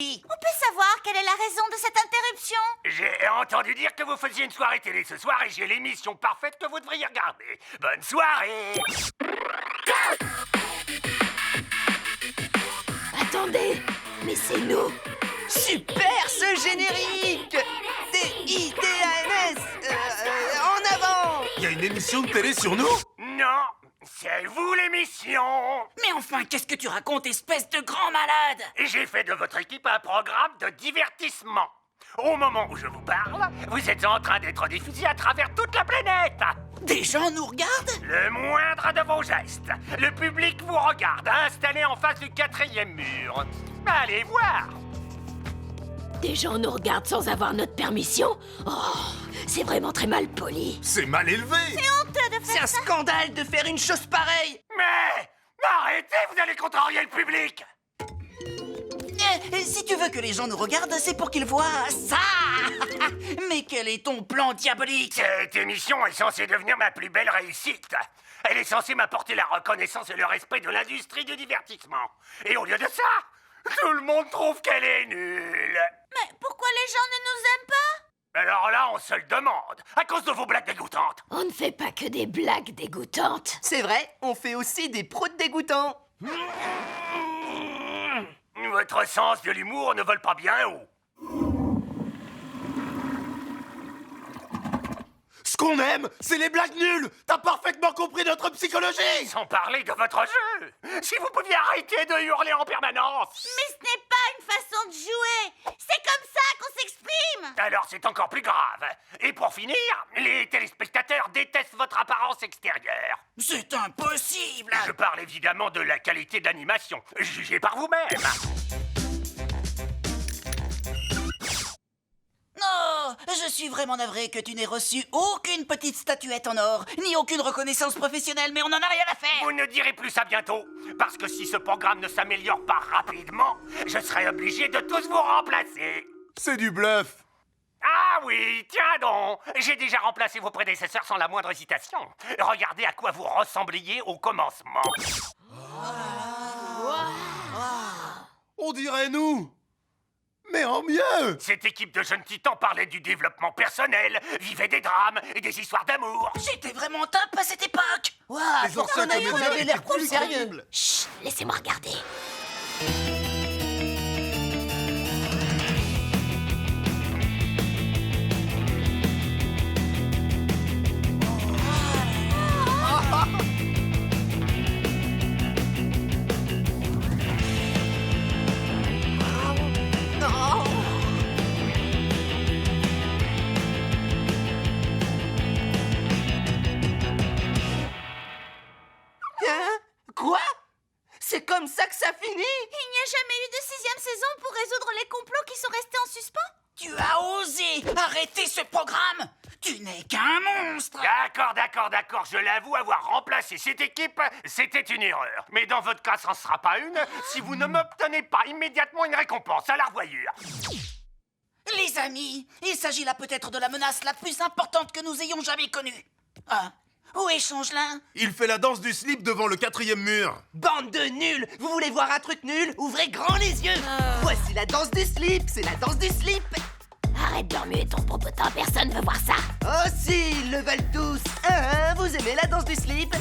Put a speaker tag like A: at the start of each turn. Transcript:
A: On peut savoir quelle est la raison de cette interruption?
B: J'ai entendu dire que vous faisiez une soirée télé ce soir et j'ai l'émission parfaite que vous devriez regarder. Bonne soirée!
C: Attendez, mais c'est nous.
D: Super ce générique! D-I-T-A-N-S En avant!
E: Il y a une émission de télé sur nous?
B: Non, c'est vous l'émission!
D: Mais enfin, qu'est-ce que tu racontes, espèce de grand malade?
B: J'ai fait de votre équipe un programme de divertissement. Au moment où je vous parle, vous êtes en train d'être diffusé à travers toute la planète.
D: Des gens nous regardent?
B: Le moindre de vos gestes. Le public vous regarde, installé en face du 4e mur. Allez voir.
C: Des gens nous regardent sans avoir notre permission? Oh, c'est vraiment très mal poli.
E: C'est mal élevé!
A: Honteux de
D: C'est
A: faire
D: un
A: ça.
D: scandale de faire une chose pareille!
B: Mais arrêtez, vous allez contrarier le public.
D: Si tu veux que les gens nous regardent, c'est pour qu'ils voient ça! Mais quel est ton plan diabolique?
B: Cette émission est censée devenir ma plus belle réussite. Elle est censée m'apporter la reconnaissance et le respect de l'industrie du divertissement. Et au lieu de ça, tout le monde trouve qu'elle est nulle.
A: Mais pourquoi les gens ne nous aiment pas?
B: Alors là, on se le demande, à cause de vos blagues dégoûtantes.
C: On ne fait pas que des blagues dégoûtantes.
D: C'est vrai, on fait aussi des proutes dégoûtants.
B: Votre sens de l'humour ne vole pas bien haut.
E: Ce qu'on aime, c'est les blagues nulles! T'as parfaitement compris notre psychologie!
B: Sans parler de votre jeu. Si vous pouviez arrêter de hurler en permanence.
A: Mais ce n'est pas une façon de jouer. C'est comme ça qu'on s'exprime.
B: Alors c'est encore plus grave. Et pour finir, les téléspectateurs détestent votre apparence extérieure.
D: C'est impossible!
B: Je parle évidemment de la qualité d'animation, jugée par vous-même.
D: Non, je suis vraiment navré que tu n'aies reçu aucune petite statuette en or, ni aucune reconnaissance professionnelle, mais on n'en a rien à faire.
B: Vous ne direz plus ça bientôt, parce que si ce programme ne s'améliore pas rapidement, je serai obligé de tous vous remplacer.
E: C'est du bluff!
B: Ah oui, tiens donc, j'ai déjà remplacé vos prédécesseurs sans la moindre hésitation. Regardez à quoi vous ressembliez au commencement.
E: On dirait nous! Mais en mieux!
B: Cette équipe de jeunes titans parlait du développement personnel, vivait des drames et des histoires d'amour.
D: J'étais vraiment top à cette époque. Waouh,
E: Les anciens comédiens étaient plus crédibles.
C: Chut, laissez-moi regarder.
D: Hein? Quoi? C'est comme ça que ça finit?
A: Il n'y a jamais eu de 6e saison pour résoudre les complots qui sont restés en suspens?
D: Tu as osé arrêter ce programme? Tu n'es qu'un monstre!
B: D'accord, je l'avoue, avoir remplacé cette équipe, c'était une erreur. Mais dans votre cas, ça ne sera pas une, si vous ne m'obtenez pas immédiatement une récompense à la revoyure.
D: Les amis, il s'agit là peut-être de la menace la plus importante que nous ayons jamais connue. Ah, où est Changelin?
E: Il fait la danse du slip devant le 4e mur!
D: Bande de nuls! Vous voulez voir un truc nul? Ouvrez grand les yeux! Voici la danse du slip! C'est la danse du slip!
C: Arrête de remuer ton popotin, personne veut voir ça.
D: Oh si, ils le veulent tous! Vous aimez la danse du slip?